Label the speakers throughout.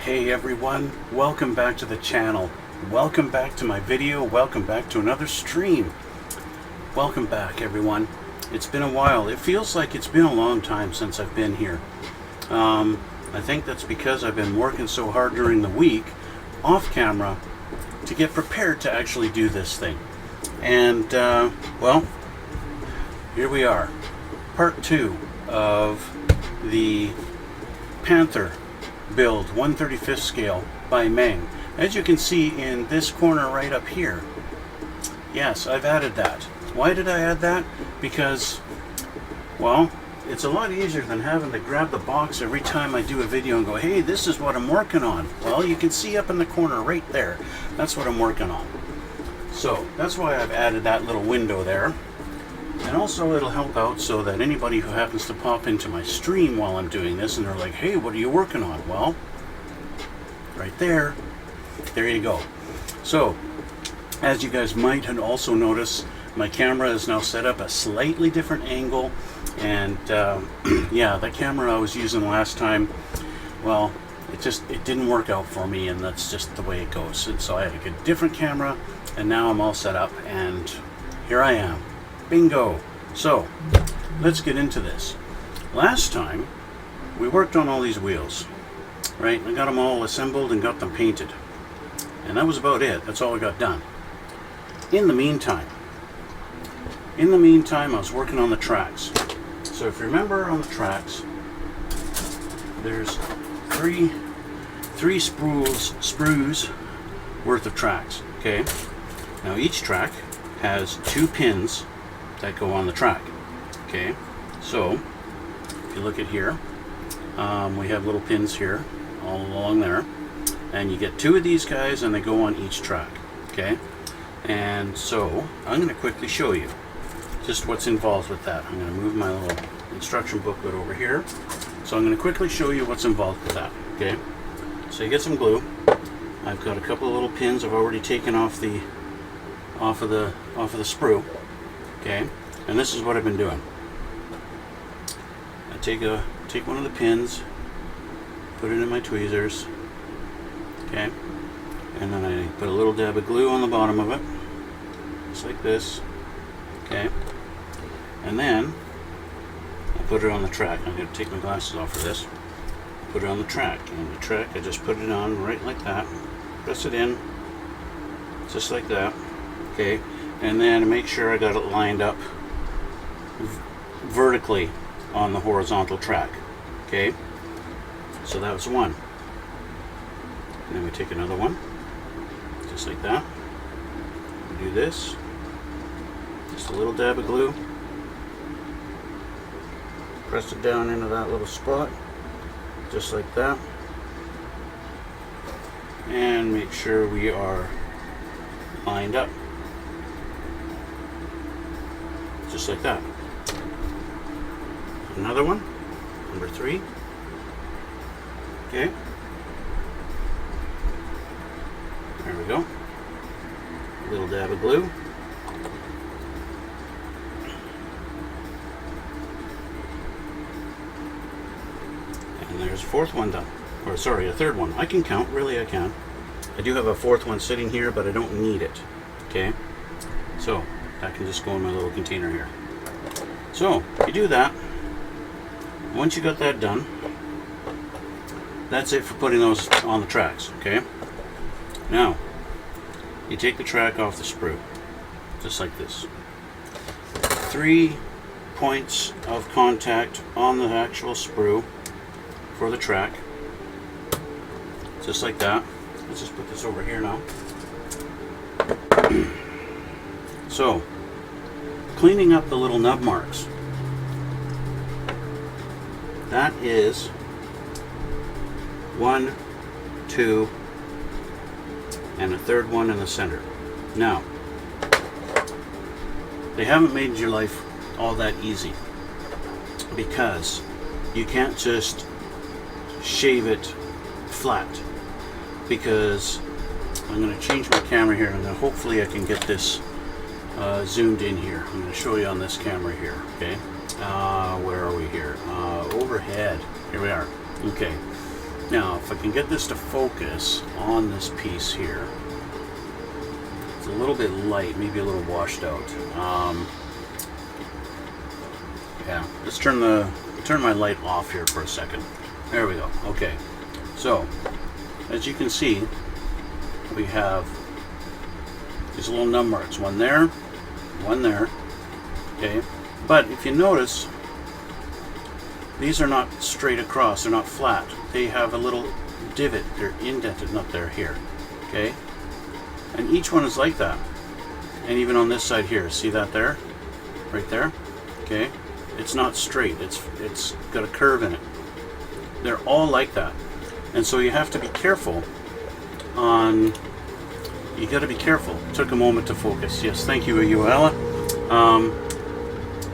Speaker 1: Hey everyone, welcome back to the channel. Welcome back to my video. Welcome back to another stream. Welcome back everyone. It's been a while. It feels like it's been a long time since I've been here. I think that's because I've been working so hard during the week off camera to get prepared to actually do this thing. And well, here we are. Part 2 of the Panther build 1/35th scale by Meng. As you can see in this corner right up here, yes, I've added that. Why did I add that? Because, well, it's a lot easier than having to grab the box every time I do a video and go, hey, this is what I'm working on. Well, you can see up in the corner right there, that's what I'm working on. So that's why I've added that little window there. And also it'll help out so that anybody who happens to pop into my stream while I'm doing this and they're like, hey, what are you working on? Well, right there you go. So, as you guys might also notice, my camera is now set up a slightly different angle. And yeah, the camera I was using last time, well, it didn't work out for me, and that's just the way it goes. And so I had a different camera, and now I'm all set up, and here I am. Bingo! So, let's get into this. Last time, we worked on all these wheels, right? I got them all assembled and got them painted. And that was about it. That's all I got done. In the meantime, I was working on the tracks. So if you remember on the tracks, there's three sprues worth of tracks, okay? Now each track has 2 pins that go on the track, okay? So if you look at here, we have little pins here all along there, and you get 2 of these guys and they go on each track, okay? And so I'm going to quickly show you just what's involved with that. I'm going to move my little instruction booklet over here. So I'm going to quickly show you what's involved with that, okay? So you get some glue. I've got a couple of little pins I've already taken off the sprue, okay? And this is what I've been doing. I take one of the pins, put it in my tweezers, okay? And then I put a little dab of glue on the bottom of it, just like this, okay? And then I put it on the track. I'm going to take my glasses off for this. Put it on the track. And the track, I just put it on right like that. Press it in, just like that, okay? And then make sure I got it lined up vertically on the horizontal track, okay? So that was one. And then we take another one, just like that. We do this. Just a little dab of glue. Press it down into that little spot, just like that. And make sure we are lined up, just like that. Another one, number 3. Okay. There we go. A little dab of glue. And there's a 4th one done. Or sorry, a 3rd one. I can count, really I can. I do have a 4th one sitting here, but I don't need it. Okay? So, that can just go in my little container here. So, you do that. Once you got that done, that's it for putting those on the tracks, okay? Now, you take the track off the sprue, just like this. 3 points of contact on the actual sprue for the track, just like that. Let's just put this over here now. So, cleaning up the little nub marks. That is 1, 2, and a 3rd one in the center. Now, they haven't made your life all that easy, because you can't just shave it flat, because I'm going to change my camera here, and then hopefully I can get this zoomed in here. I'm going to show you on this camera here, okay? Where are we here? Overhead. Here we are. Okay. Now, if I can get this to focus on this piece here, it's a little bit light, maybe a little washed out. Yeah, let's turn my light off here for a second. There we go. Okay, so as you can see, we have these little nub marks. One there, one there. Okay, but if you notice, these are not straight across. They're not flat. They have a little divot. They're indented, not there, here. Okay, and each one is like that. And even on this side here, see that there, right there. Okay, it's not straight. It's got a curve in it. They're all like that, and so you have to be careful on. You got to be careful. It took a moment to focus. Yes, thank you, Ayuela.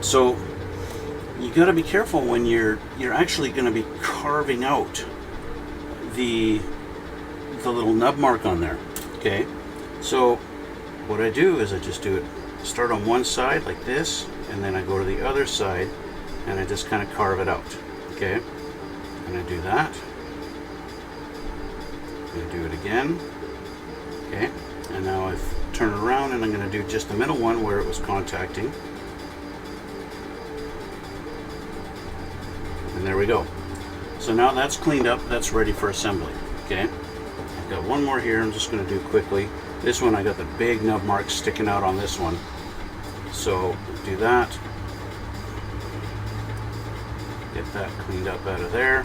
Speaker 1: So you got to be careful when you're actually going to be carving out the little nub mark on there. Okay, so what I do is I just do it. Start on one side like this, and then I go to the other side, and I just kind of carve it out. Okay, and I do that. I do it again. Okay, and now I've turned it around, and I'm going to do just the middle one where it was contacting. And there we go. So now that's cleaned up, that's ready for assembly. Okay, I've got one more here I'm just going to do quickly. This one I got the big nub mark sticking out on this one. So do that. Get that cleaned up out of there.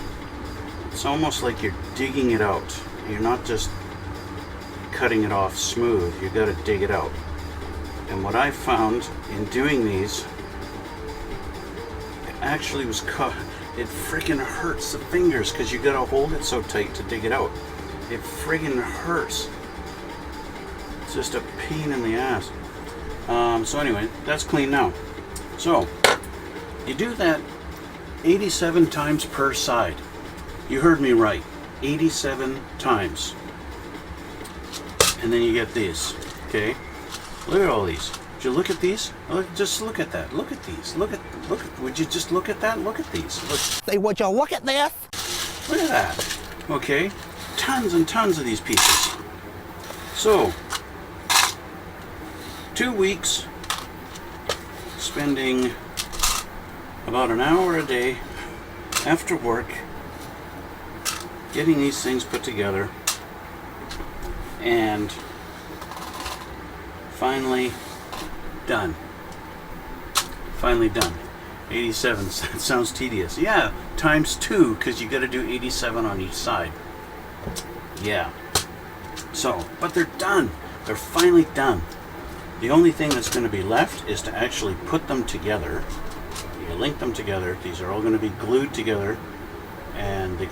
Speaker 1: It's almost like you're digging it out. You're not just cutting it off smooth, you got to dig it out. And what I found in doing these, it actually was cut. It friggin' hurts the fingers because you got to hold it so tight to dig it out. It friggin' hurts. It's just a pain in the ass. So anyway, that's clean now. So you do that 87 times per side. You heard me right, 87 times. And then you get these. Okay, look at all these. Did you look at these? Look, just look at that. Look at these. Look at. Would you just look at that? Look at these. Look.
Speaker 2: Say, would you look at this?
Speaker 1: Look at that. Okay, tons and tons of these pieces. So 2 weeks, spending about an hour a day after work getting these things put together, and finally done. Finally done. 87. That sounds tedious. Yeah, times 2 because you got to do 87 on each side. Yeah. So, but they're done. They're finally done. The only thing that's going to be left is to actually put them together. You link them together. These are all going to be glued together, and they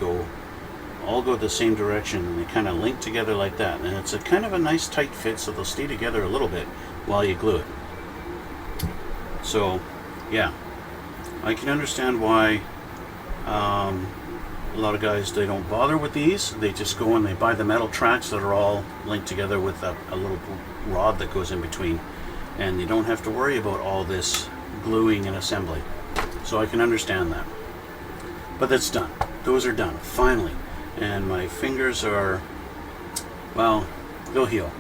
Speaker 1: all go the same direction, and they kind of link together like that. And it's a kind of a nice tight fit, so they'll stay together a little bit while you glue it. So, yeah, I can understand why a lot of guys, they don't bother with these. They just go and they buy the metal tracks that are all linked together with a little rod that goes in between, and you don't have to worry about all this gluing and assembly. So I can understand that. But that's done. Those are done, finally. And my fingers are, well, they'll heal.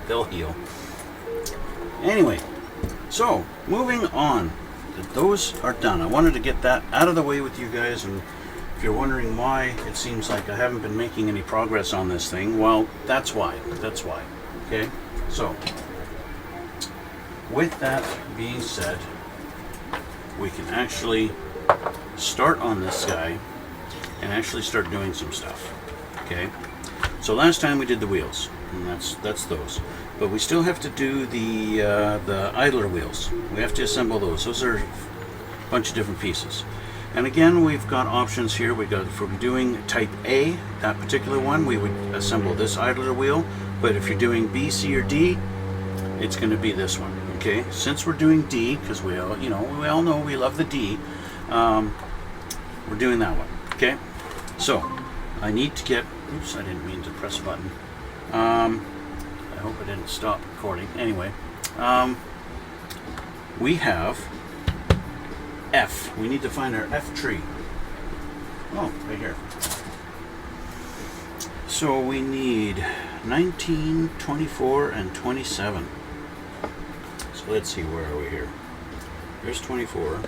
Speaker 1: They'll heal. Anyway, so moving on. Those are done. I wanted to get that out of the way with you guys, and if you're wondering why it seems like I haven't been making any progress on this thing, well, that's why. That's why. Okay? So, with that being said, we can actually start on this guy and actually start doing some stuff. Okay? So last time we did the wheels, and that's those. But we still have to do the idler wheels. We have to assemble those. Those are a bunch of different pieces. And again, we've got options here. We got, if we're doing type A, that particular one, we would assemble this idler wheel. But if you're doing B, C, or D, it's going to be this one. Okay. Since we're doing D, because we all know we love the D, we're doing that one. Okay. So I need to get. Oops, I didn't mean to press a button. I hope I didn't stop recording. Anyway, we have F. We need to find our F tree. Oh, right here. So we need 19, 24, and 27. So let's see, where are we here? Here's 24.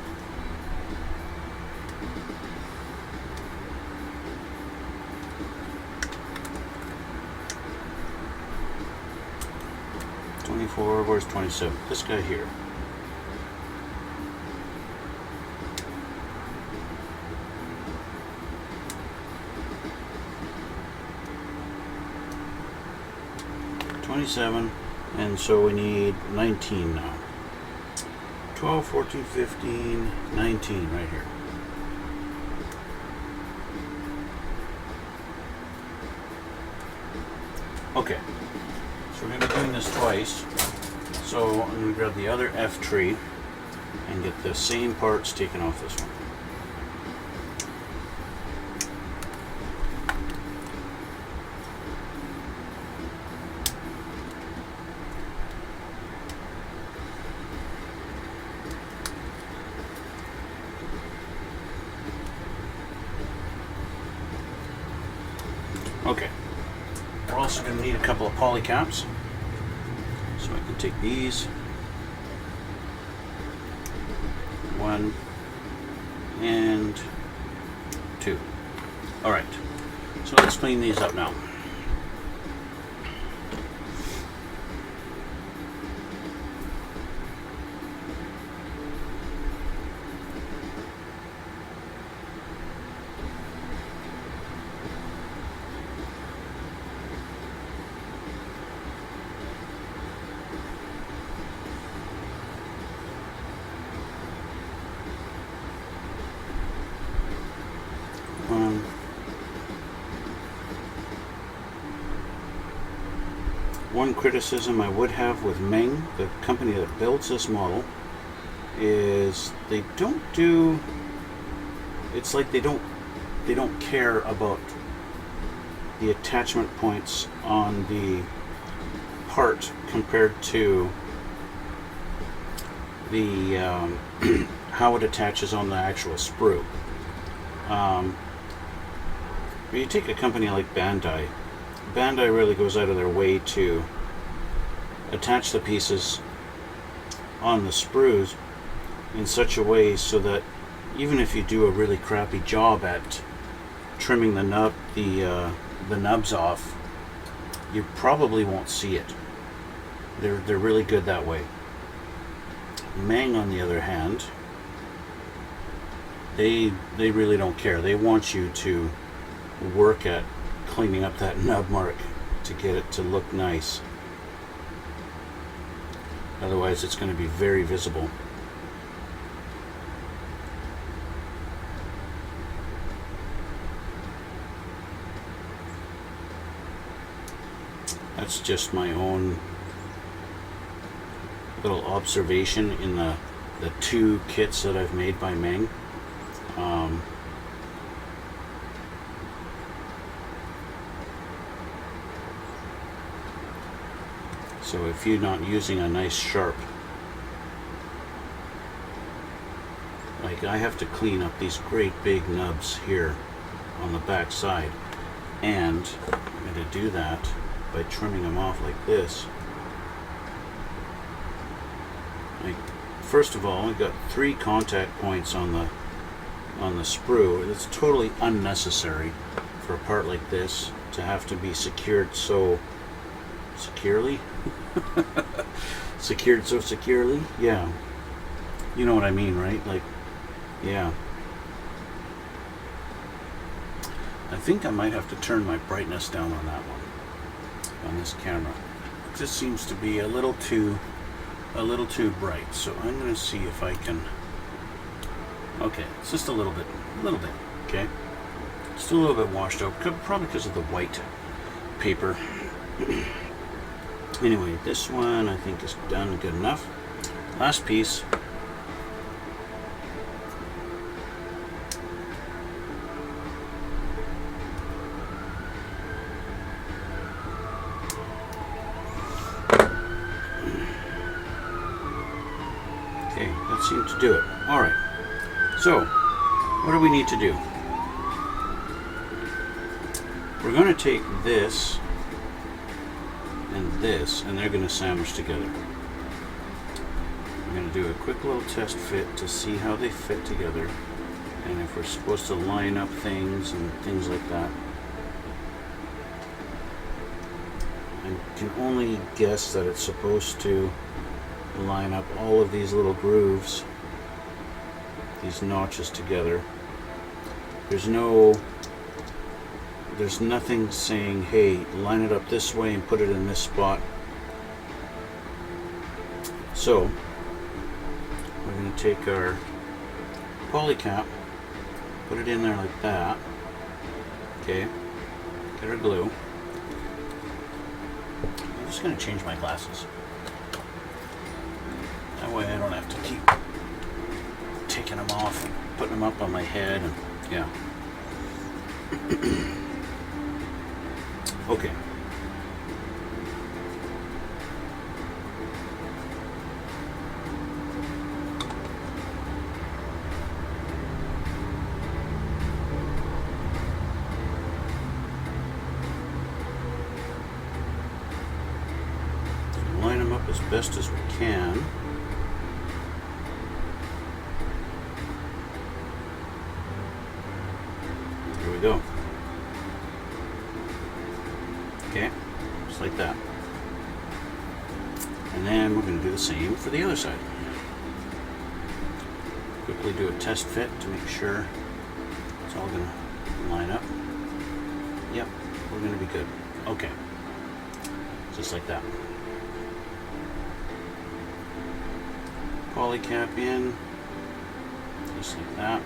Speaker 1: Where's 27? This guy here. And so we need 19 now. 12, 14, 15, 19 right here. Okay, so we're going to be doing this twice. So I'm going to grab the other F tree and get the same parts taken off this one. Okay, we're also going to need a couple of poly caps, so I can take these, 1 and 2. All right, so let's clean these up now. One criticism I would have with Meng, the company that builds this model, is they don't do, it's like they don't care about the attachment points on the part compared to the how it attaches on the actual sprue. When you take a company like Bandai really goes out of their way to attach the pieces on the sprues in such a way so that even if you do a really crappy job at trimming the nubs off, you probably won't see it. They're really good that way. Meng, on the other hand, they really don't care. They want you to work at cleaning up that nub mark to get it to look nice. Otherwise it's going to be very visible. That's just my own little observation in the two kits that I've made by Meng. So if you're not using a nice sharp, like I have to clean up these great big nubs here on the back side, and I'm going to do that by trimming them off like this. Like, first of all, I've got 3 contact points on the sprue. It's totally unnecessary for a part like this to have to be secured so securely. Secured so securely? Yeah. You know what I mean, right? Like, yeah. I think I might have to turn my brightness down on that one, on this camera. It just seems to be a little too bright. So I'm going to see if I can. Okay, it's just a little bit. Okay, still a little bit washed out, probably because of the white paper. Anyway, this one I think is done good enough. Last piece. Okay, that seemed to do it. Alright, so what do we need to do? we're going to take this and this, and they're going to sandwich together. I'm going to do a quick little test fit to see how they fit together, and if we're supposed to line up things and things like that. I can only guess that it's supposed to line up all of these little grooves, these notches together. There's nothing saying, hey, line it up this way and put it in this spot. So we're going to take our poly cap, put it in there like that. Okay, get our glue. I'm just going to change my glasses. That way I don't have to keep taking them off and putting them up on my head. And yeah. Okay. Line them up as best as we can. There we go. Okay, just like that. And then we're going to do the same for the other side. Quickly do a test fit to make sure it's all going to line up. Yep, we're going to be good. Okay, just like that. Poly cap in, just like that.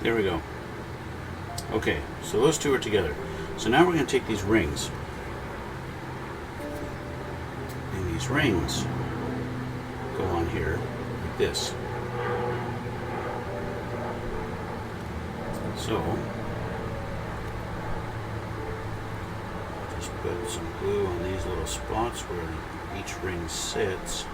Speaker 1: There we go. Okay, so those two are together. So now we're going to take these rings. And these rings go on here like this. So just put some glue on these little spots where each ring sits.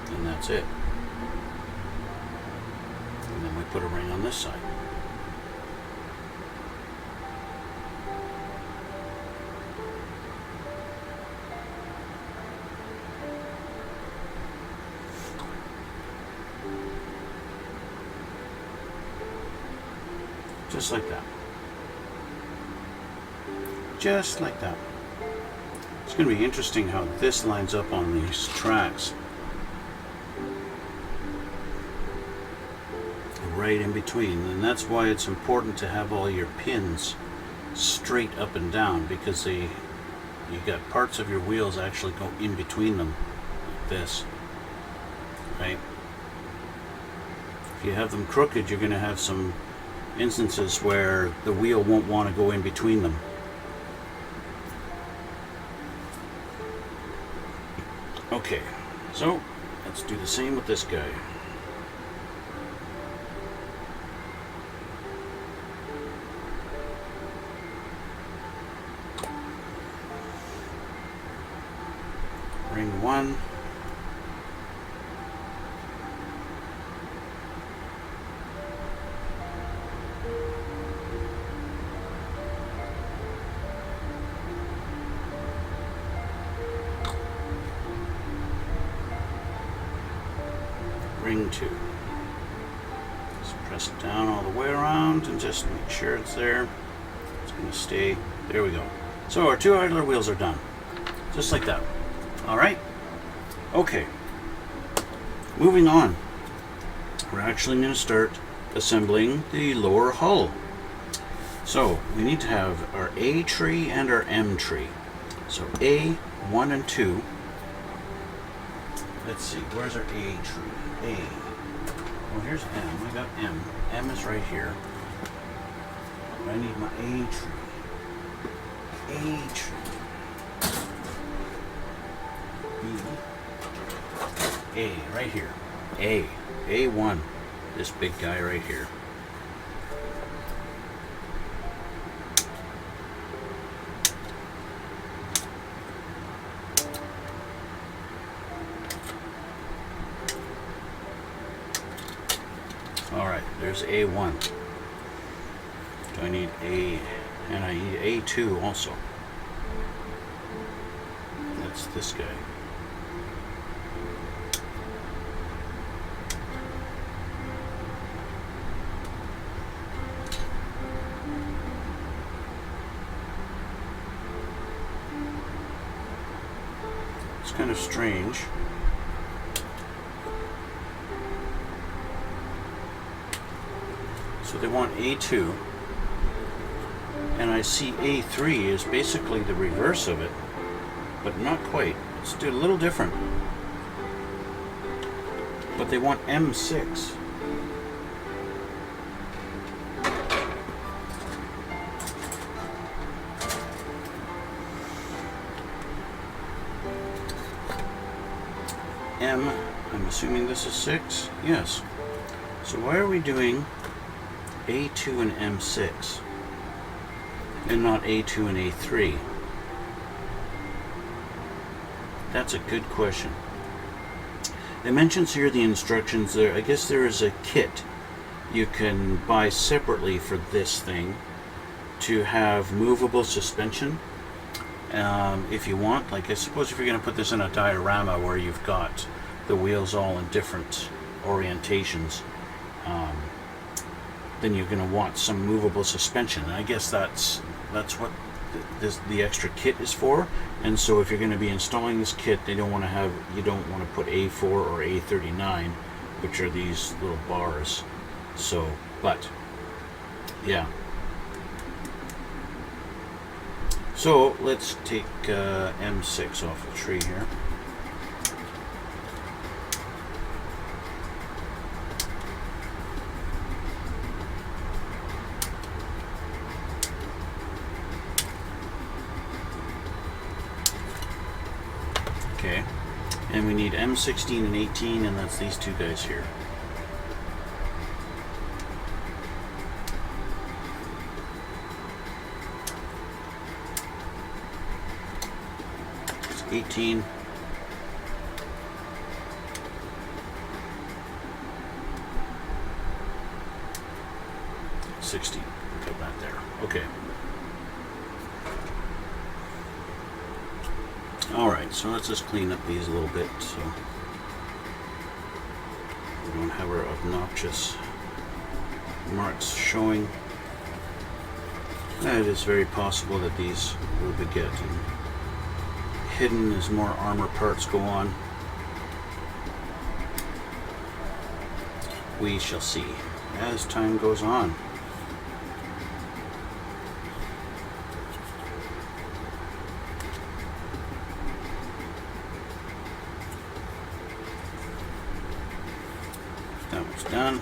Speaker 1: And that's it. And then we put a ring on this side. Just like that. Just like that. It's going to be interesting how this lines up on these tracks. Right in between, and that's why it's important to have all your pins straight up and down, because you got parts of your wheels actually go in between them like this, right? If you have them crooked, you're going to have some instances where the wheel won't want to go in between them. Okay, so let's do the same with this guy. Ring one. Ring two. Just press it down all the way around and just make sure it's there. It's going to stay. There we go. So our two idler wheels are done. Just like that. All right. Okay. Moving on. We're actually going to start assembling the lower hull. So we need to have our A tree and our M tree. So A, 1 and 2. Let's see, where's our A tree? A. Well, here's M. We got M. M is right here. I need my A tree. A tree. B. A, right here. A. A1. This big guy right here. Alright, there's A1. So I need A, and I need A2 also. That's this guy. It's kind of strange. So they want A2, and I see A3 is basically the reverse of it, but not quite. It's a little different. But they want M6. M, I'm assuming this is 6? Yes. So why are we doing A2 and M6 and not A2 and A3? That's a good question. It mentions here the instructions there. I guess there is a kit you can buy separately for this thing to have movable suspension. If you want, like I suppose if you're going to put this in a diorama where you've got the wheels all in different orientations, then you're going to want some movable suspension. And I guess that's what the extra kit is for. And so if you're going to be installing this kit, you don't want to put A4 or A39, which are these little bars. So, but yeah. So let's take M6 off the tree here. Okay, and we need M16 and 18, and that's these two guys here. It's 18. Put that there. Okay. Alright, so let's just clean up these a little bit so we don't have our obnoxious marks showing. It is very possible that these will be getting hidden as more armor parts go on. We shall see as time goes on. That was done.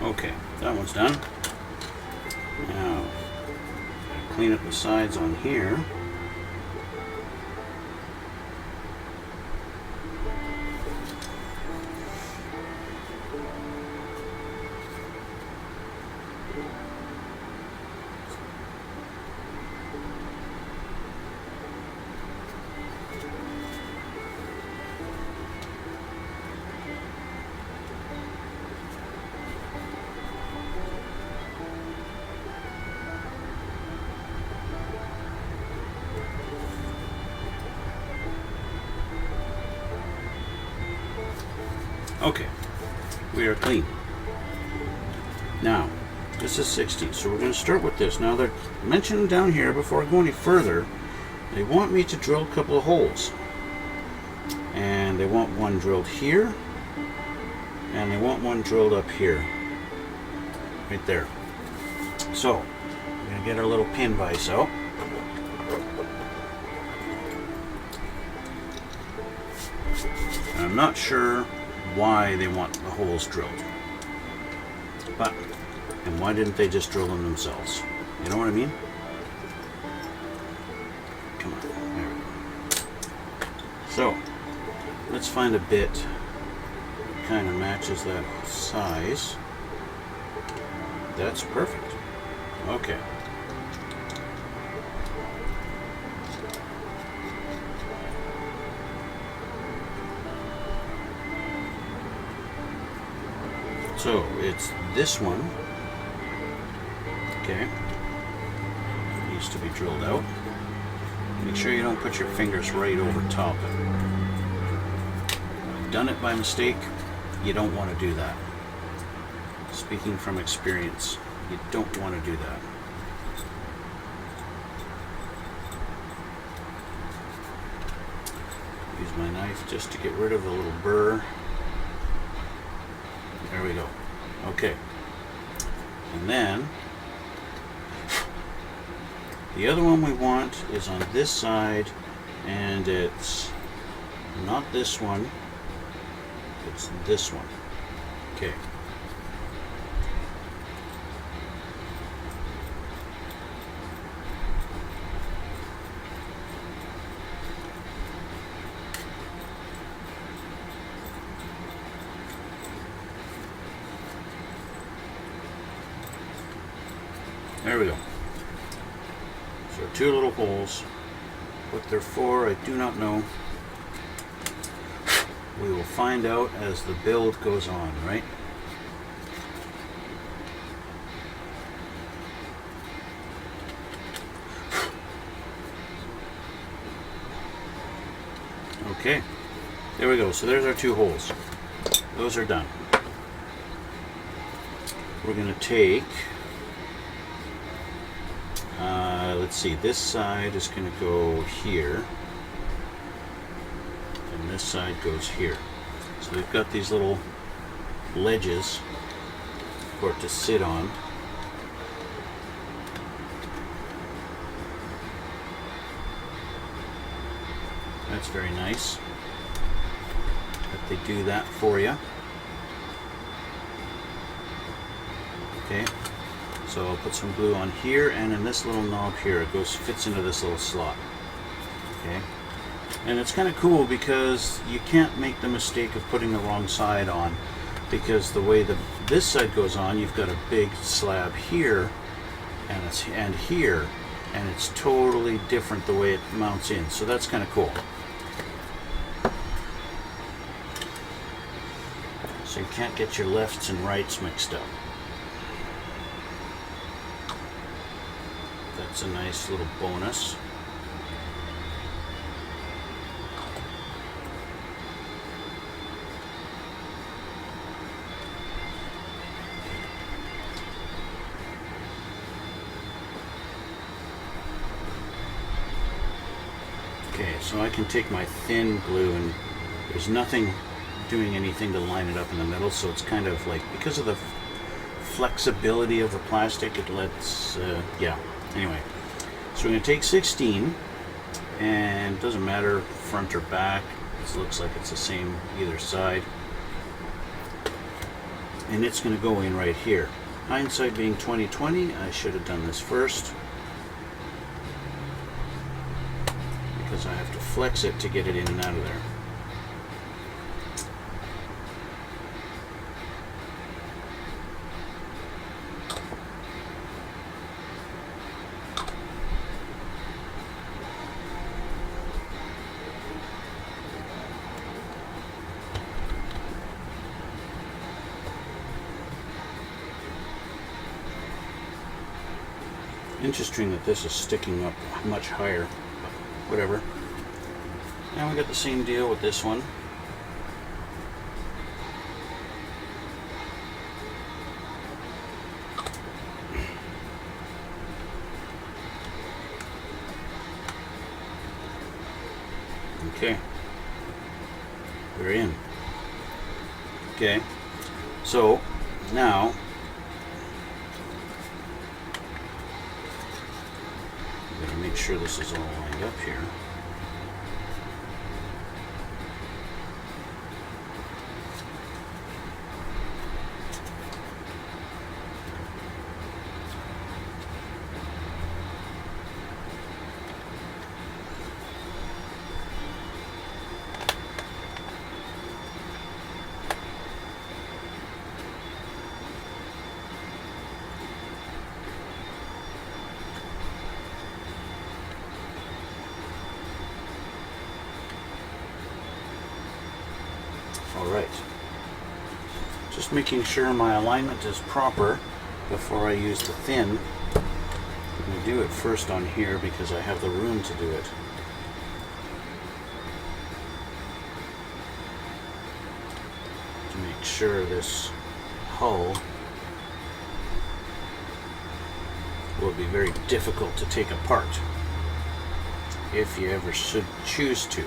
Speaker 1: Okay, that one's done. Now, clean up the sides on here. Okay, we are clean. Now, this is 16, so we're going to start with this. Now, they're mentioning down here, before I go any further, they want me to drill a couple of holes. And they want one drilled here, and they want one drilled up here. Right there. So, we're going to get our little pin vise out. And I'm not sure why they want the holes drilled. But, and why didn't they just drill them themselves? You know what I mean? Come on, there we go. So, let's find a bit that kind of matches that size. That's perfect. Okay. So it's this one. Okay. It needs to be drilled out. Make sure you don't put your fingers right over top of it. I've done it by mistake. You don't want to do that. Speaking from experience, you don't want to do that. Use my knife just to get rid of the little burr. There we go. Okay. And then the other one we want is on this side, and it's not this one, it's this one. Okay. There we go. So 2 little holes. What they're for, I do not know. We will find out as the build goes on, right? Okay, there we go. So there's our 2 holes. Those are done. We're going to take, let's see, this side is going to go here, and this side goes here. So we've got these little ledges for it to sit on. That's very nice that they do that for you. Okay, so I'll put some glue on here, and in this little knob here, it fits into this little slot. Okay, and it's kind of cool because you can't make the mistake of putting the wrong side on, because the way this side goes on, you've got a big slab here and here, and it's totally different the way it mounts in. So that's kind of cool. So you can't get your lefts and rights mixed up. That's a nice little bonus. Okay, so I can take my thin glue, and there's nothing doing anything to line it up in the middle, so it's kind of like, because of the flexibility of the plastic, it lets, yeah, anyway. So we're going to take 16, and it doesn't matter front or back, it looks like it's the same either side, and it's going to go in right here. Hindsight being 20/20, I should have done this first, because I have to flex it to get it in and out of there. Interesting that this is sticking up much higher, but whatever. Now we got the same deal with this one. Okay. We're in. Okay. So now I'm going to make sure this is all lined up here. Alright, just making sure my alignment is proper before I use the thin. I'm going to do it first on here because I have the room to do it. To make sure this hull will be very difficult to take apart if you ever should choose to.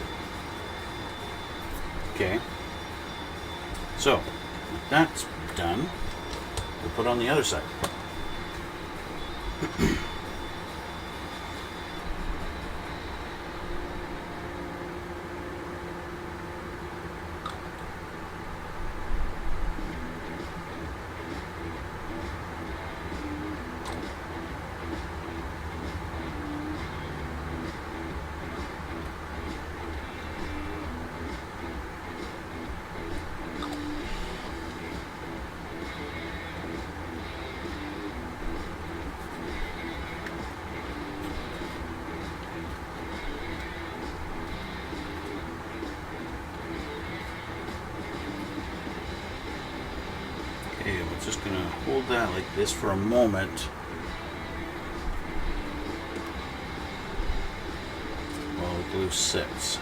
Speaker 1: Okay. So, that's done. We'll put on the other side. Okay, we're just going to hold that like this for a moment while the glue sets.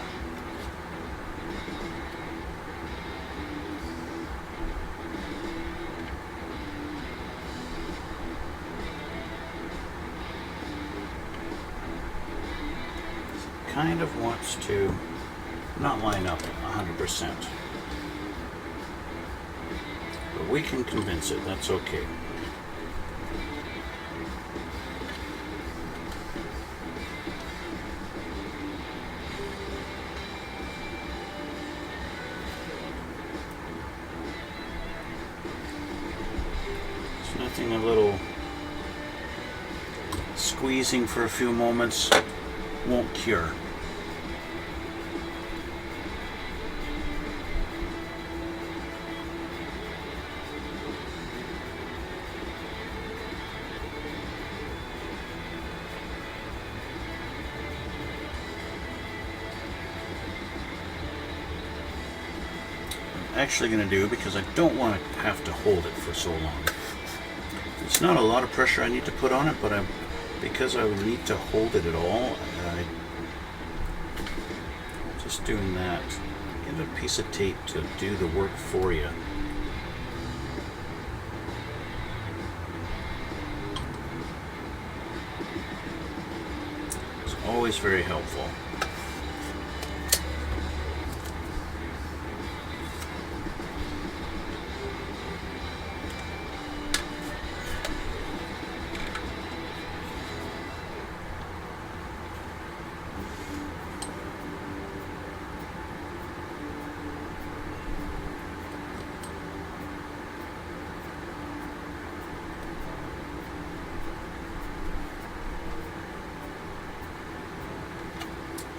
Speaker 1: Kind of wants to not line up 100%. But we can convince it, that's okay. There's nothing a little squeezing for a few moments won't cure. Actually going to do, because I don't want to have to hold it for so long. It's not a lot of pressure I need to put on it, but because I would need to hold it at all, I'm just doing that. Get a piece of tape to do the work for you. It's always very helpful.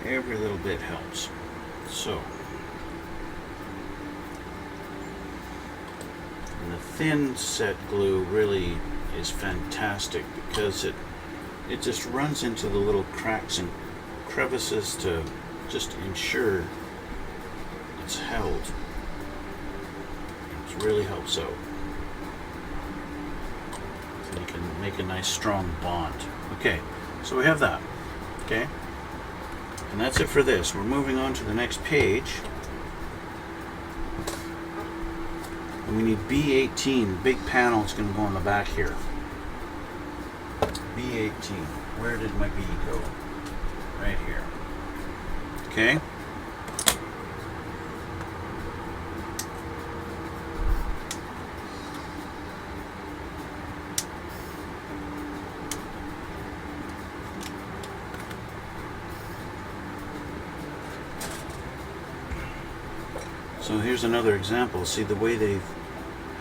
Speaker 1: Every little bit helps. So, and the thin set glue really is fantastic because it just runs into the little cracks and crevices to just ensure it's held. It really helps out. So you can make a nice strong bond. Okay, so we have that. Okay. And that's it for this. We're moving on to the next page. And we need B18. The big panel is going to go on the back here. B18. Where did my B go? Right here. Okay. So here's another example. See the way they've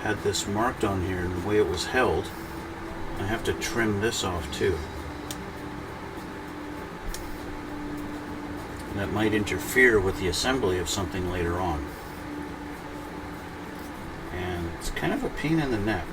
Speaker 1: had this marked on here and the way it was held. I have to trim this off too. That might interfere with the assembly of something later on. And it's kind of a pain in the neck.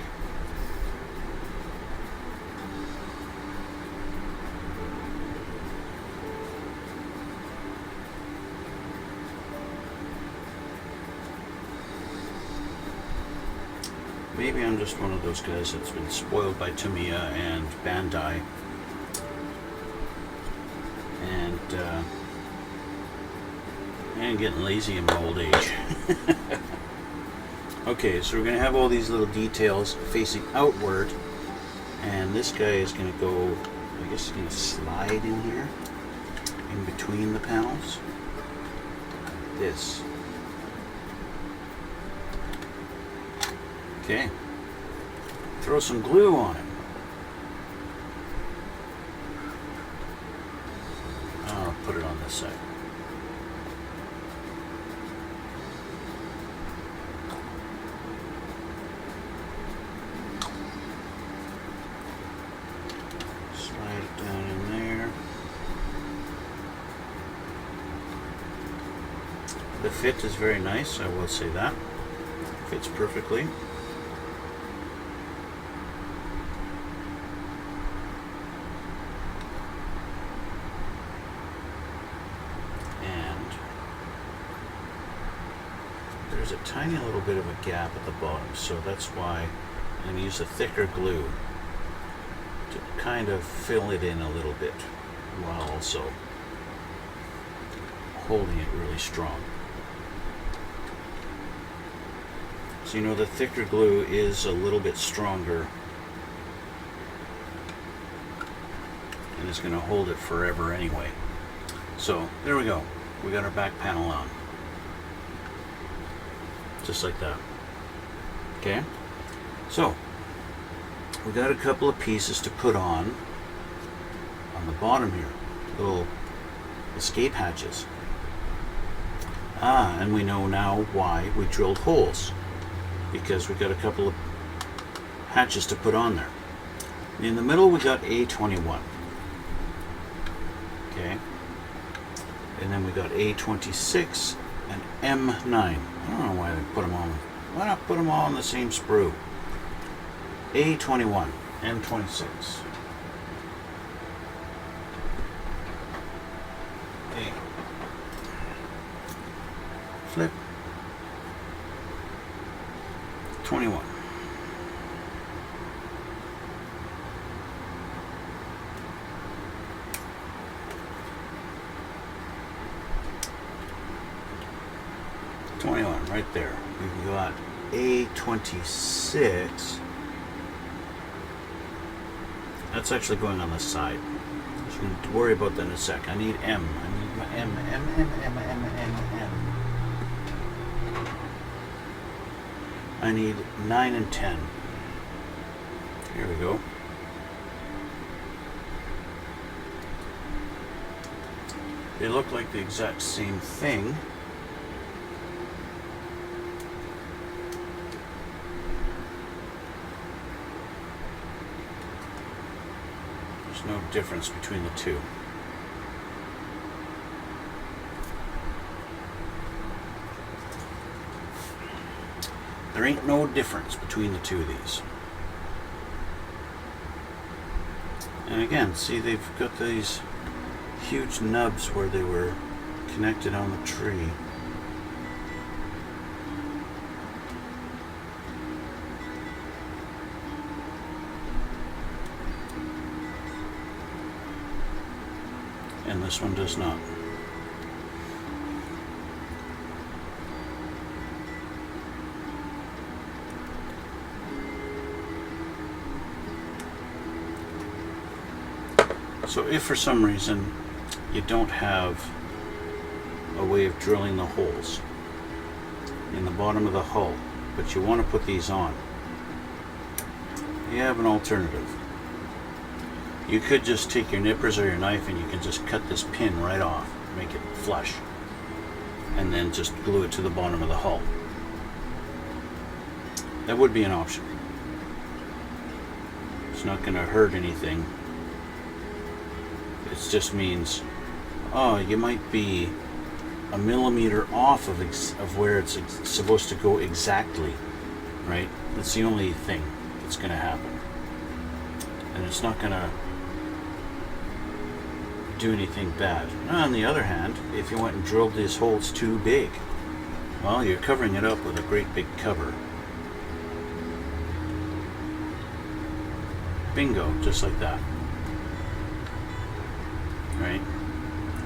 Speaker 1: Maybe I'm just one of those guys that's been spoiled by Tamiya and Bandai. And getting lazy in my old age. Okay, so we're going to have all these little details facing outward. And this guy is going to go, I guess he's going to slide in here, in between the panels. Like this. Okay. Throw some glue on it. I'll put it on this side. Slide it down in there. The fit is very nice, I will say that. Fits perfectly. There's a tiny little bit of a gap at the bottom, so that's why I'm going to use a thicker glue to kind of fill it in a little bit while also holding it really strong. So you know the thicker glue is a little bit stronger and it's going to hold it forever anyway. So there we go. We got our back panel on. Just like that. Okay, so we got a couple of pieces to put on the bottom here, little escape hatches. And we know now why we drilled holes, because we got a couple of hatches to put on there. In the middle we got A21. Okay, and then we got A26 and M9. I don't know why they put them on. Why not put them all on the same sprue? A21, M26. Okay. Flip. 21. Right there. We've got A26. That's actually going on the side. So I'm going to worry about that in a sec. I need M. I need my M. I need 9 and 10. Here we go. They look like the exact same thing. No difference between the two. There ain't no difference between the two of these. And again, see, they've got these huge nubs where they were connected on the tree. And this one does not. So if for some reason you don't have a way of drilling the holes in the bottom of the hull, but you want to put these on, you have an alternative. You could just take your nippers or your knife and you can just cut this pin right off, make it flush. and then just glue it to the bottom of the hull. That would be an option. It's not going to hurt anything. It just means, oh, you might be a millimeter off of where it's supposed to go exactly, right? That's the only thing that's going to happen. And it's not going to do anything bad. On the other hand, if you went and drilled these holes too big, well, you're covering it up with a great big cover. Bingo, just like that. Right?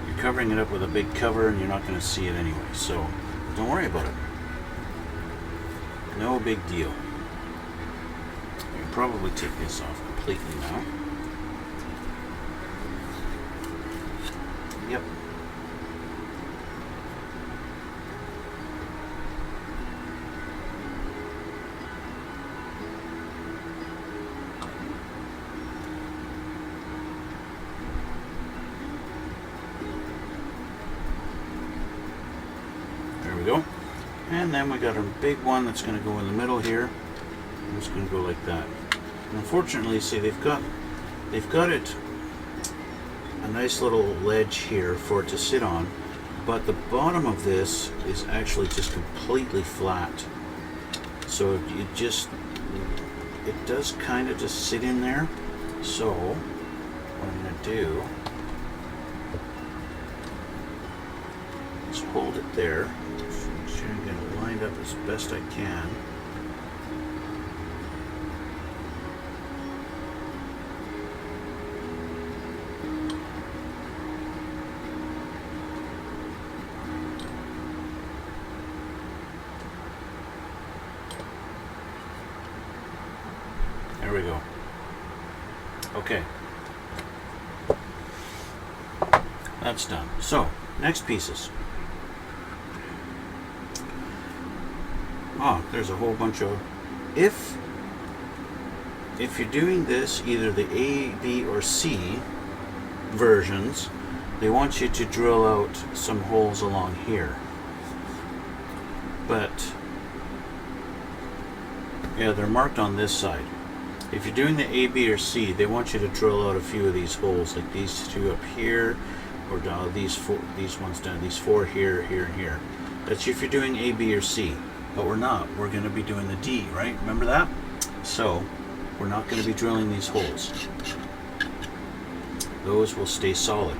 Speaker 1: You're covering it up with a big cover and you're not going to see it anyway, so don't worry about it. No big deal. You can probably take this off completely now. Yep. There we go. And then we got a big one that's going to go in the middle here. It's going to go like that. And unfortunately, see, they've got it a nice little ledge here for it to sit on, but the bottom of this is actually just completely flat. So it does kind of just sit in there. So what I'm going to do is hold it there. Make sure I get it lined up as best I can. There we go. Okay. That's done. So, next pieces. Oh, there's a whole bunch of... If you're doing this, either the A, B, or C versions, they want you to drill out some holes along here. But, yeah, they're marked on this side. If you're doing the A, B, or C, they want you to drill out a few of these holes, like these two up here, or these ones down, these four here, here, and here. That's if you're doing A, B, or C. But we're not. We're going to be doing the D, right? Remember that? So, we're not going to be drilling these holes. Those will stay solid.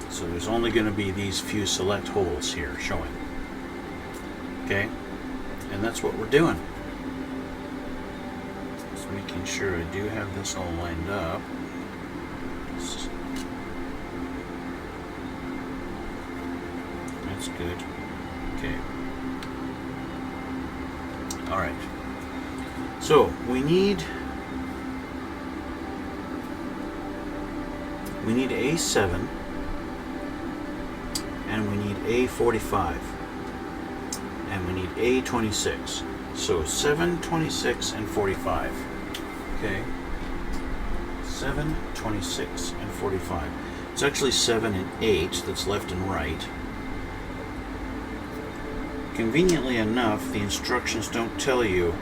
Speaker 1: So there's only going to be these few select holes here showing. Okay? And that's what we're doing. Making sure I do have this all lined up. That's good. Okay. Alright. So, we need A7 and we need A45 and we need A26. So 7, 26, and 45. Okay, 7, 26, and 45. It's actually 7 and 8 that's left and right. Conveniently enough, the instructions don't tell you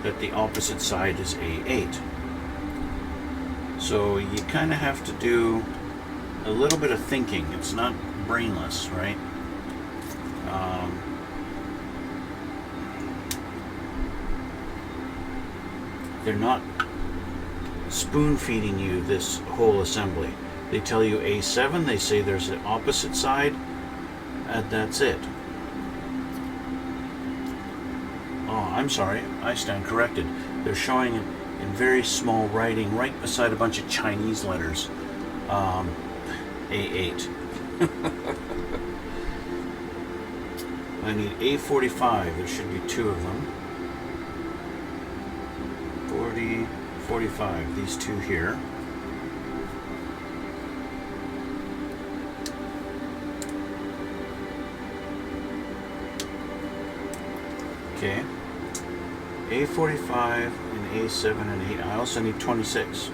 Speaker 1: that the opposite side is A8. So you kind of have to do a little bit of thinking. It's not brainless, right? They're not spoon feeding you this whole assembly. They tell you A7, they say there's the opposite side, and that's it. Oh, I'm sorry, I stand corrected. They're showing it in very small writing right beside a bunch of Chinese letters. A8. I need A45, there should be two of them. 40, 45, these two here. Okay. A45 and A7 and 8. I also need 26.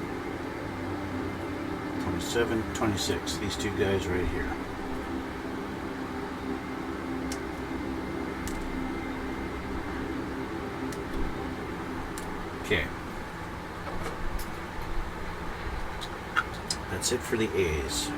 Speaker 1: 27, 26. These two guys right here. that's it for the A's.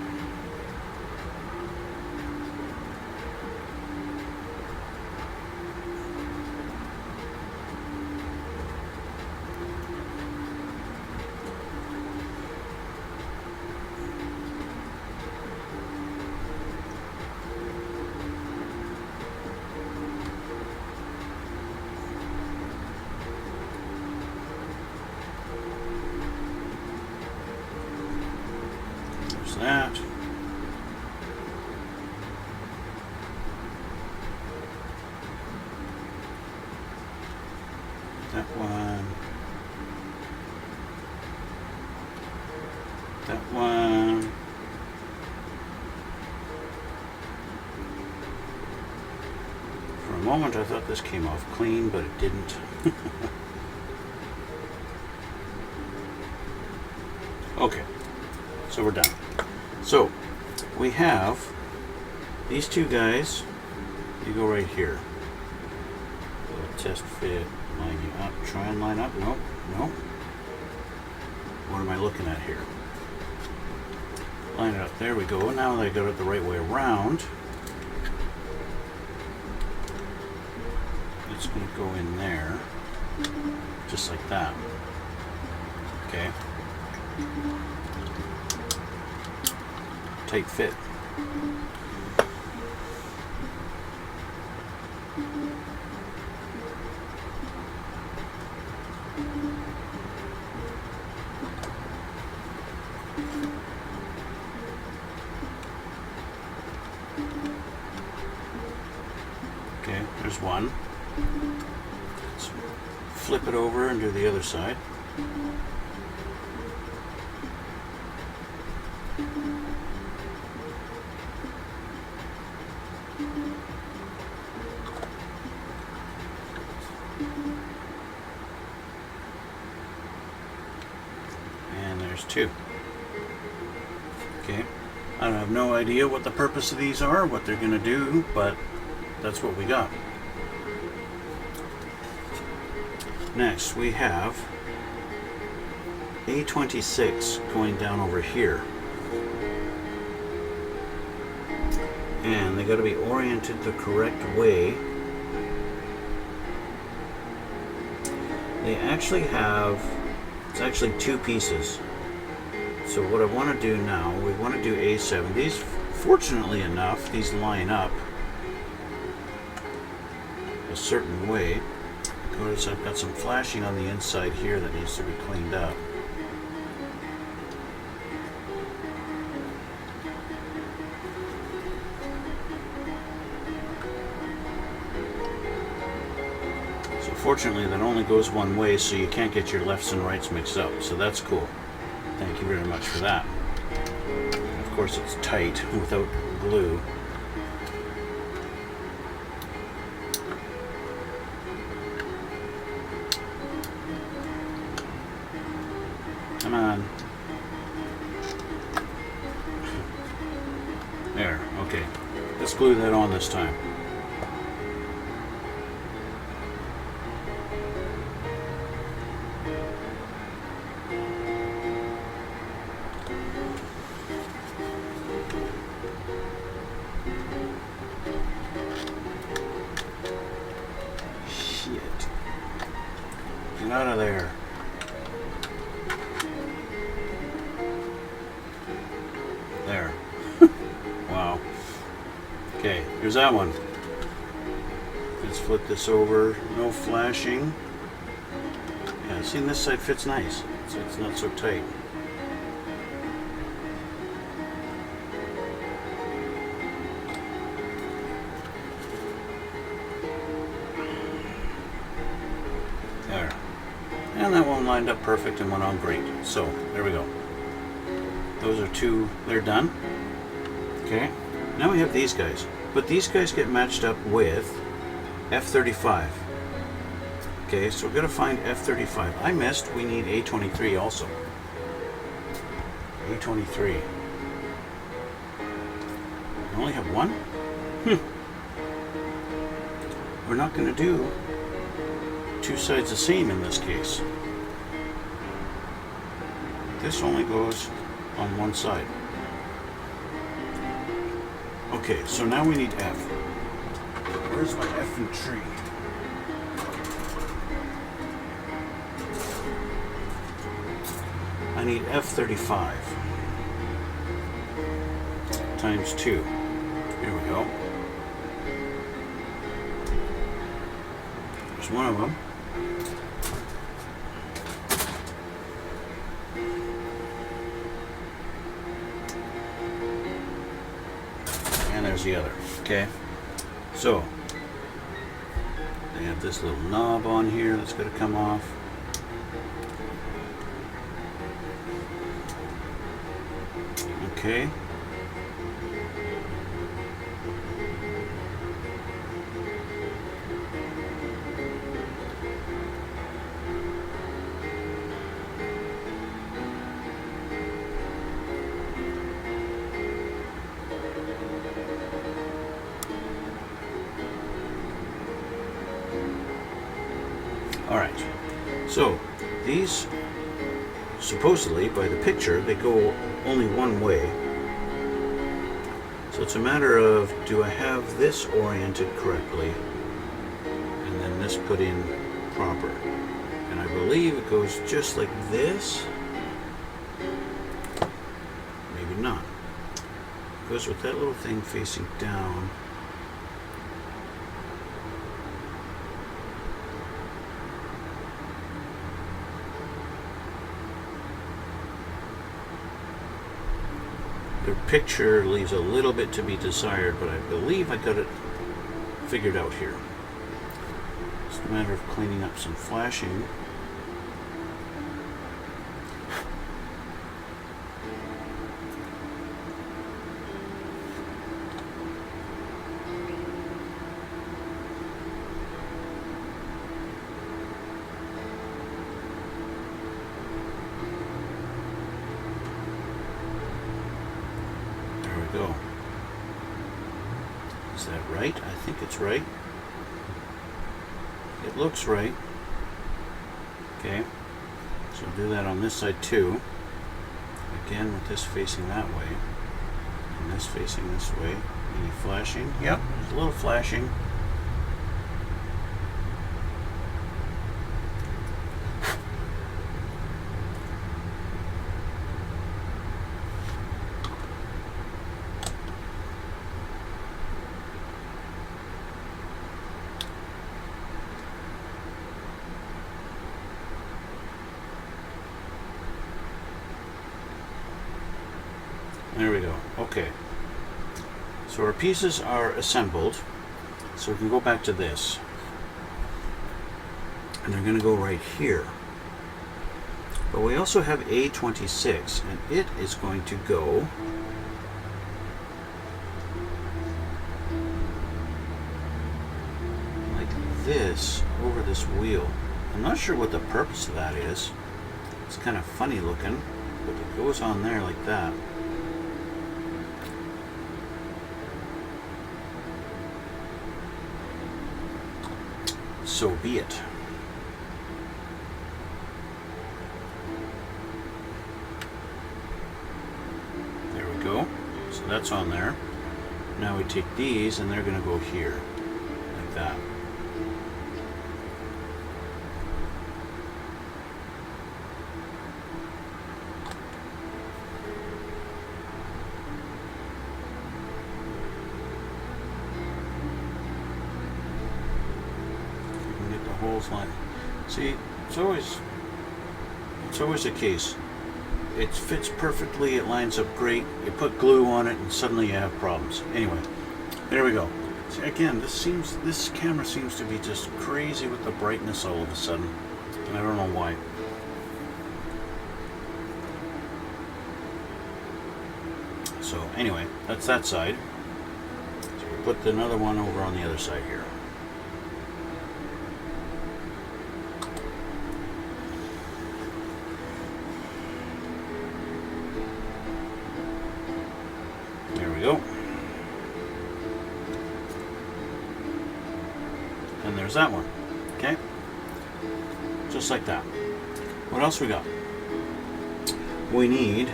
Speaker 1: That. That one. That one. For a moment I thought this came off clean, but it didn't. Okay, so we're done. So we have these two guys. You go right here. Test fit, line you up, try and line up. Nope, nope. What am I looking at here? Line it up. There we go. Now that I got it the right way around, it's going to go in there, just like that. Okay. Tight fit. Okay, there's one. Let's flip it over and do the other side. And there's two. Okay, I have no idea what the purpose of these are, what they're going to do, but that's what we got. Next we have A26 going down over here. And they got to be oriented the correct way. They actually have, it's actually two pieces. So what I want to do now, we want to do A7. These, fortunately enough, these line up a certain way. Notice I've got some flashing on the inside here that needs to be cleaned up. So fortunately that only goes one way, so you can't get your lefts and rights mixed up. So that's cool. Thank you very much for that. And of course it's tight without glue. Come on. There, okay. Let's glue that on this time. Shit. Get out of there. There. Wow. Okay, here's that one. Let's flip this over. No flashing. Yeah, see, this side fits nice. So it's not so tight. There. And that one lined up perfect and went on great. So, there we go. Those are two, they're done. Okay, now we have these guys. But these guys get matched up with F35. Okay, so we're going to find F35. I missed, we need A23 also. A23. We only have one? We're not going to do two sides the same in this case. This only goes on one side. Okay, so now we need F. Where's my F and tree? I need F35 times 2. Here we go. There's one of them. And there's the other. Okay. So, they have this little knob on here that's going to come off. Okay. All right. So, these supposedly, by the picture, they go only one way. So it's a matter of, do I have this oriented correctly and then this put in proper? And I believe it goes just like this. Maybe not. It goes with that little thing facing down. The picture leaves a little bit to be desired, but I believe I got it figured out here. It's a matter of cleaning up some flashing. Go. Is that right? I think it's right. It looks right. Okay. So do that on this side too. Again with this facing that way. And this facing this way. Any flashing? Yep, there's a little flashing. There we go. Okay. So our pieces are assembled. So we can go back to this. And they're going to go right here. But we also have A26, and it is going to go like this over this wheel. I'm not sure what the purpose of that is. It's kind of funny looking, but it goes on there like that. So be it. There we go. So that's on there. Now we take these and they're going to go here, like that. Holes line. See, it's always the case. It fits perfectly, it lines up great, you put glue on it and suddenly you have problems. Anyway, there we go. See, again, this camera seems to be just crazy with the brightness all of a sudden. And I don't know why. So anyway, that's that side. So we put another one over on the other side here. There we go. And there's that one. Okay? Just like that. What else we got? We need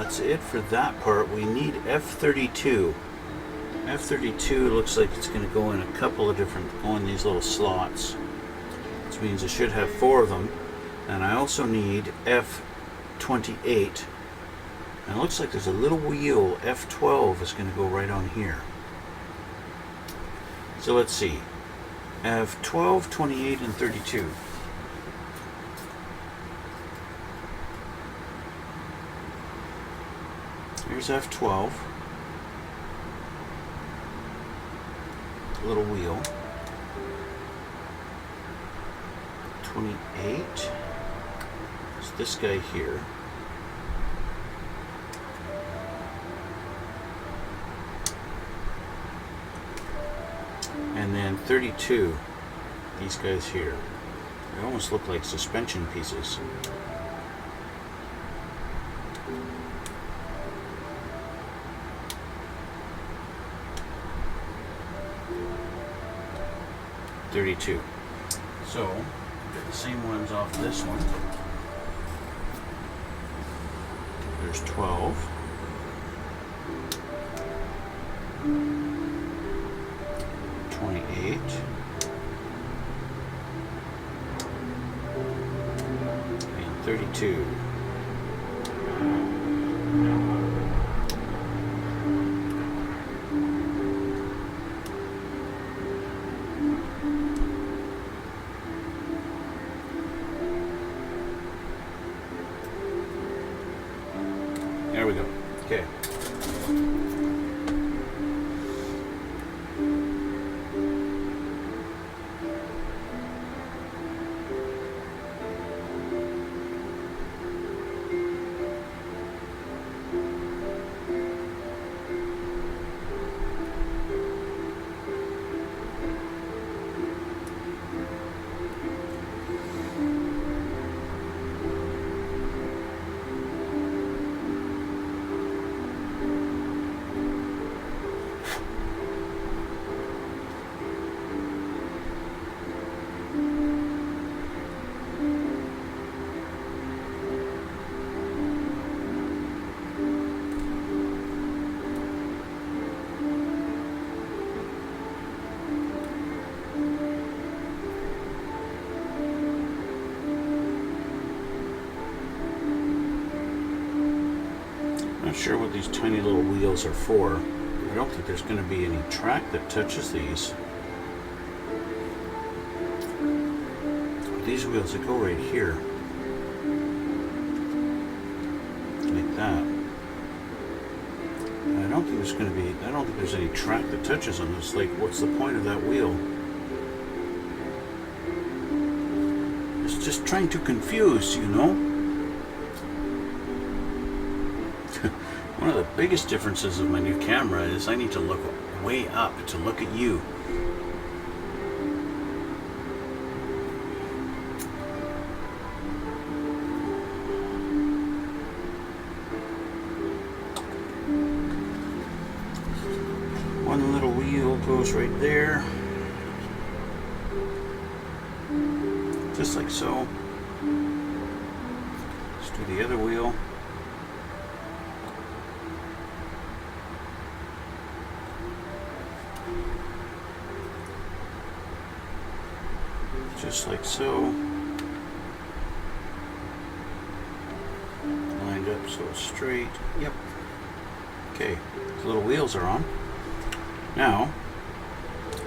Speaker 1: that's it for that part. We need F32. F32 looks like it's going to go in a couple of different, go in these little slots, which means it should have 4 of them. And I also need F28. And it looks like there's a little wheel, F12 is going to go right on here. So let's see. F12, 28, and 32. Here's F12. Little wheel. 28. It's this guy here. And then 32, these guys here. They almost look like suspension pieces. .32. So, get the same ones off this one. There's 12. And 32. There we go. Okay. Not sure what these tiny little wheels are for. I don't think there's going to be any track that touches these. These wheels that go right here. Like that. And I don't think there's going to be, I don't think there's any track that touches them. It's like, what's the point of that wheel? It's just trying to confuse, you know? One of the biggest differences of my new camera is I need to look way up to look at you. One little wheel goes right there. Just like so. Let's do the other wheel. Just like so. Lined up so it's straight. Yep. Okay, the little wheels are on. Now,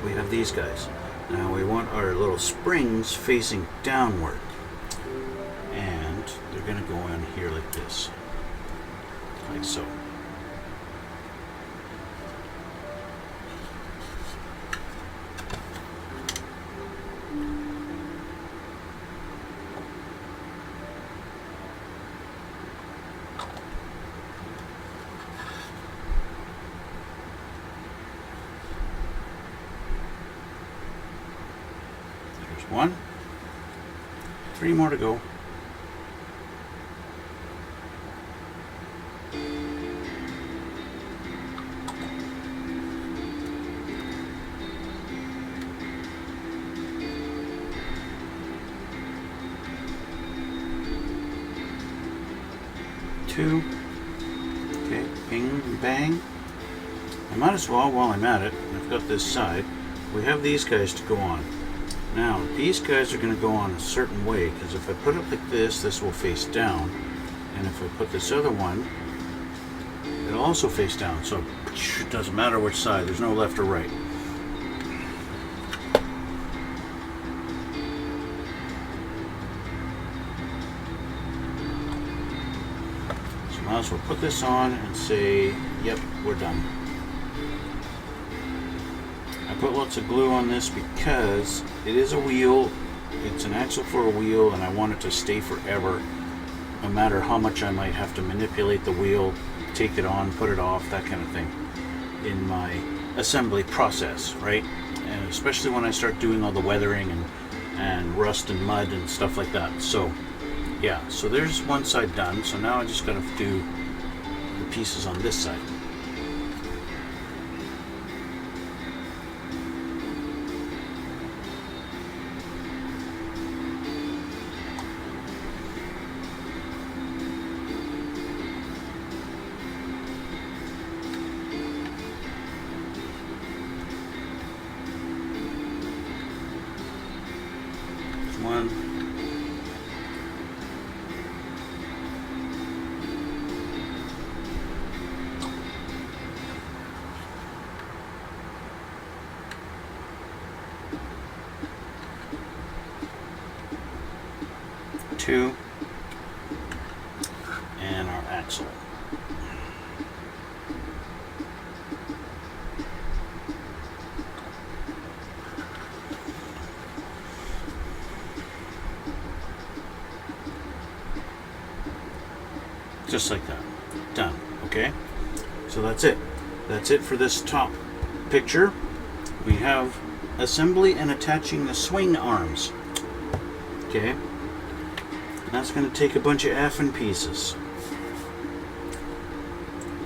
Speaker 1: we have these guys. Now we want our little springs facing downward. And they're going to go in here like this. Like so. One, 3 more to go. Two, Okay, bing, bang. I might as well, while I'm at it, I've got this side, we have these guys to go on. Now, these guys are going to go on a certain way, because if I put it like this, this will face down. And if I put this other one, it'll also face down. So it doesn't matter which side, there's no left or right. So might as well put this on and say, yep, we're done. I put lots of glue on this because it is a wheel, it's an axle for a wheel, and I want it to stay forever, no matter how much I might have to manipulate the wheel, take it on, put it off, that kind of thing in my assembly process, right? And especially when I start doing all the weathering and rust and mud and stuff like that. So yeah, so there's one side done. So now I just gotta do the pieces on this side. One. Two. And our axle. Just like that. Done. Okay? So that's it. That's it for this top picture. We have assembly and attaching the swing arms. Okay? And that's going to take a bunch of effing pieces.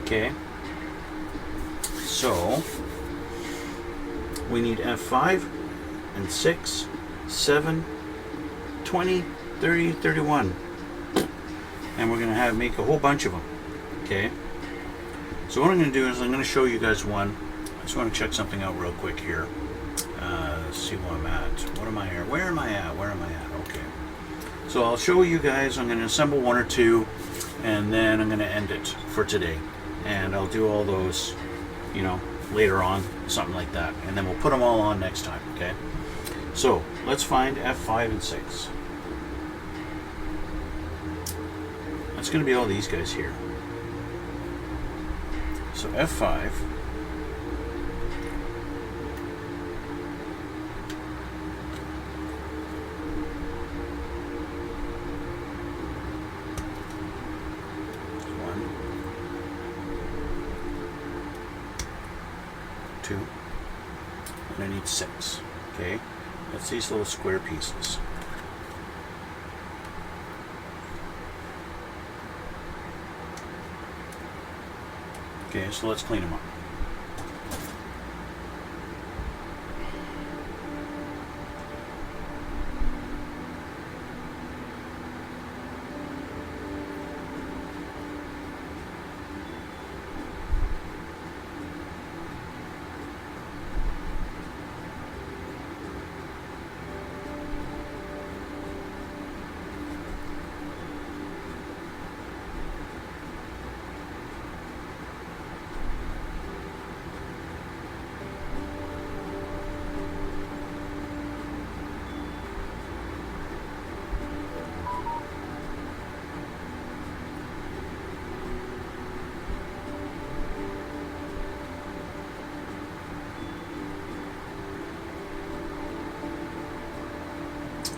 Speaker 1: Okay? So, we need F5 and 6, 7, 20, 30, 31. And we're going to make a whole bunch of them. Okay? So what I'm going to do is I'm going to show you guys one. I just want to check something out real quick here. Let's see where I'm at. What am I here? Where am I at? Where am I at? Okay. So I'll show you guys. I'm going to assemble one or two, and then I'm going to end it for today. And I'll do all those, you know, later on, something like that. And then we'll put them all on next time. Okay? So let's find F5 and 6. It's going to be all these guys here. So F5. One. Two. And I need 6. Okay. That's these little square pieces. Okay, so let's clean them up.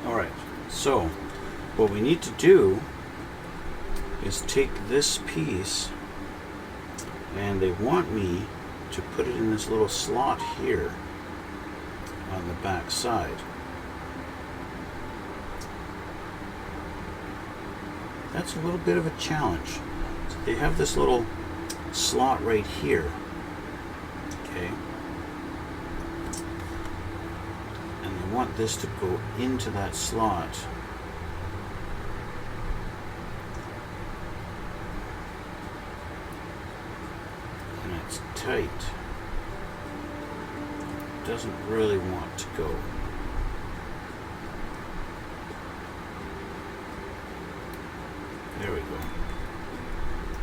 Speaker 1: Alright, so what we need to do is take this piece, and they want me to put it in this little slot here on the back side. That's a little bit of a challenge. So they have this little slot right here. Okay. And they want this to go into that slot. it's tight. It doesn't really want to go. There we go.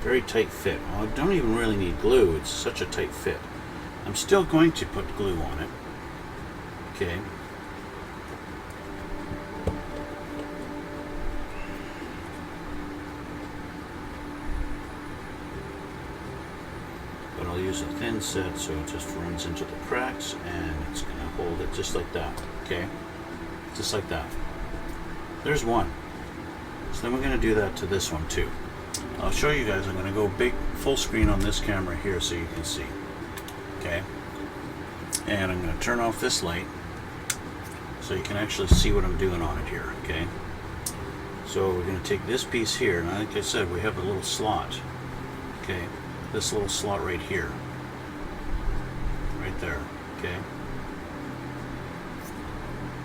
Speaker 1: Very tight fit. Well, I don't even really need glue. It's such a tight fit. I'm still going to put glue on it. Okay. But I'll use a thin set so it just runs into the cracks, and it's going to hold it just like that. Okay. Just like that. There's one. So then we're going to do that to this one too. I'll show you guys. I'm going to go big full screen on this camera here so you can see. Okay. And I'm going to turn off this light so you can actually see what I'm doing on it here. Okay. So we're going to take this piece here, and like I said, we have a little slot. Okay. This little slot right here. Right there. Okay.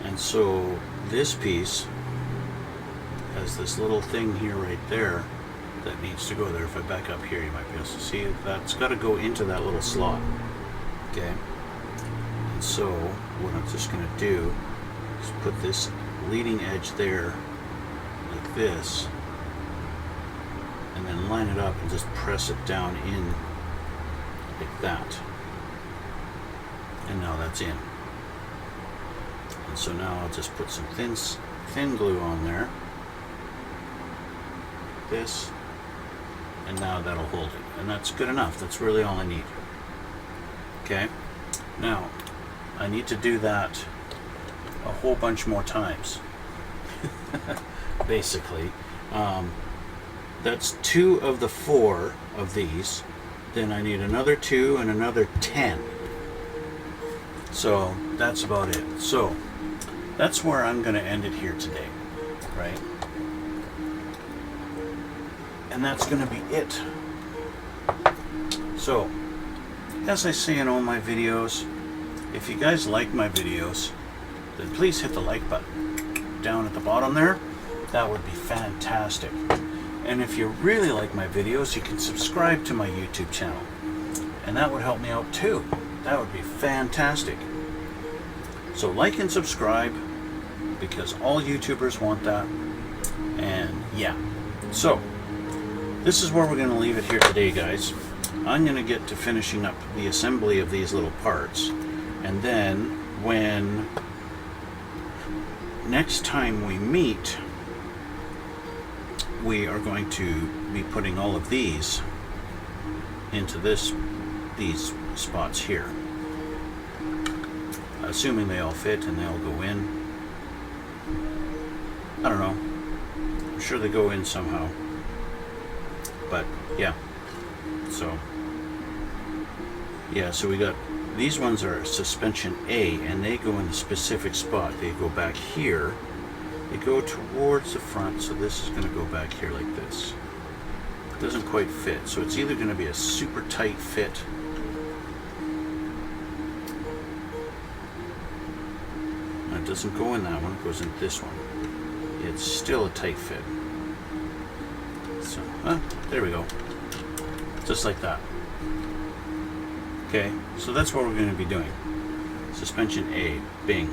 Speaker 1: And so this piece has this little thing here right there that needs to go there. If I back up here, you might be able to see that's got to go into that little slot. Okay. And so what I'm just going to do is put this leading edge there like this, and then line it up and just press it down in like that. And now that's in. And so now I'll just put some thin glue on there. This, and now that'll hold it, and that's good enough. That's really all I need. Okay, now I need to do that a whole bunch more times. Basically, that's 2 of the 4 of these. Then I need another 2 and another 10. So that's about it. So that's where I'm going to end it here today, right? And that's going to be it. So, as I say in all my videos, if you guys like my videos, then please hit the like button down at the bottom there. That would be fantastic. And if you really like my videos, you can subscribe to my YouTube channel, and that would help me out too. That would be fantastic. So like and subscribe, because all YouTubers want that. And yeah, so this is where we're going to leave it here today, guys. I'm going to get to finishing up the assembly of these little parts, and then when next time we meet, we are going to be putting all of these into these spots here, assuming they all fit and they all go in. I don't know. I'm sure they go in somehow. But yeah, so we got these ones are suspension A, and they go in the specific spot. They go back here, they go towards the front, so this is going to go back here like this. It doesn't quite fit, so it's either going to be a super tight fit, and it doesn't go in that one, it goes in this one. It's still a tight fit. So, there we go. Just like that. Okay, so that's what we're going to be doing. Suspension A, bing.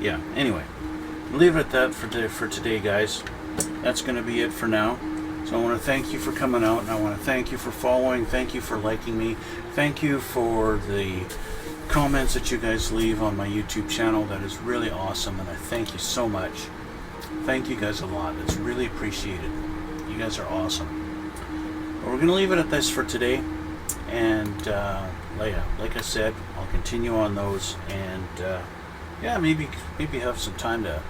Speaker 1: Yeah, anyway, leave it at that for today, guys. That's going to be it for now. So I want to thank you for coming out, and I want to thank you for following. Thank you for liking me. Thank you for the comments that you guys leave on my YouTube channel. That is really awesome, and I thank you so much. Thank you guys a lot. It's really appreciated. You guys are awesome. But we're going to leave it at this for today. And like I said, I'll continue on those. And yeah, maybe have some time to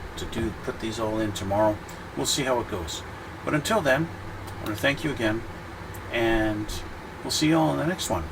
Speaker 1: put these all in tomorrow. We'll see how it goes. But until then, I want to thank you again. And we'll see you all in the next one.